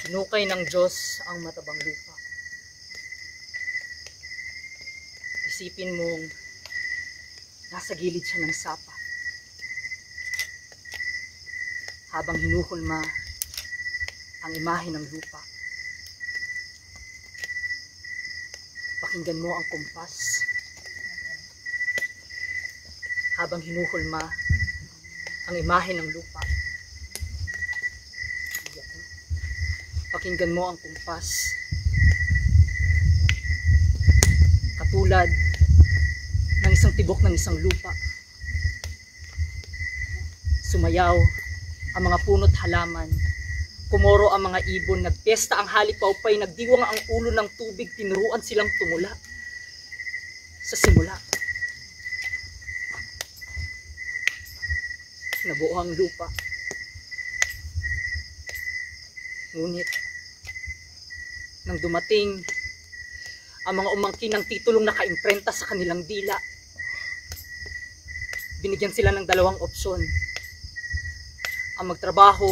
Hinukay ng Diyos ang matabang lupa. Isipin mong nasa gilid siya ng sapa. Habang hinuhulma ang imahe ng lupa. Pakinggan mo ang kumpas. Habang hinuhulma ang imahe ng lupa. Pakinggan mo ang kumpas. Katulad ng isang tibok ng isang lupa. Sumayaw ang mga puno't halaman. Kumoro ang mga ibon. Nagpiesta ang halipawpay. Nagdiwang ang ulo ng tubig. Tinuruan silang tumula. Sa simula. Nabuo ang lupa. Ngunit, nang dumating ang mga umangkin ng titulong nakaimprenta sa kanilang dila, binigyan sila ng dalawang opsyon. Ang magtrabaho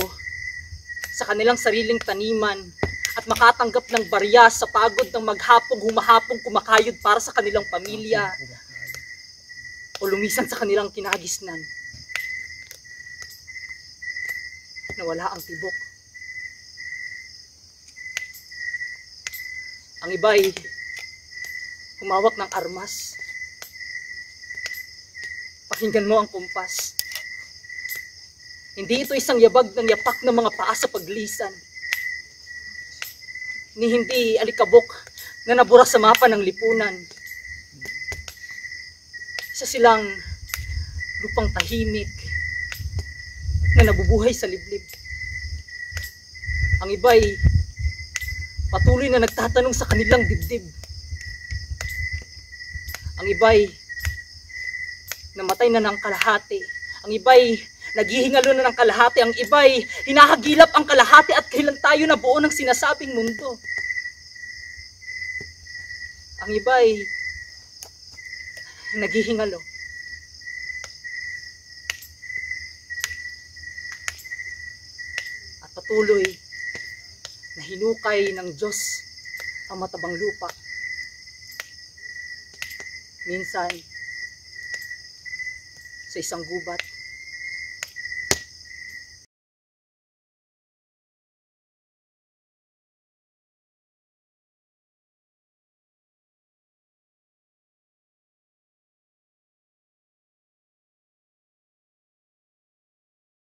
sa kanilang sariling taniman at makatanggap ng barya sa pagod ng maghapong humahapong kumakayod para sa kanilang pamilya o lumisan sa kanilang kinagisnan na wala ang tibok. Ang iba'y humawak ng armas. Pakinggan mo ang kumpas. Hindi ito isang yabag ng yapak ng mga paa sa paglisan. Ni hindi alikabok na nabura sa mapa ng lipunan. Isa silang lupang tahimik na nabubuhay sa liblib. Ang iba'y patuloy na nagtatanong sa kanilang dibdib. Ang iba'y namatay na ng kalahati. Ang iba'y naghihingalo na ng kalahati. Ang iba'y hinahagilap ang kalahati at kailan tayo na buo ng sinasabing mundo. Ang iba'y naghihingalo. At patuloy na hinukay ng Diyos ang matabang lupa. Minsan, sa isang gubat,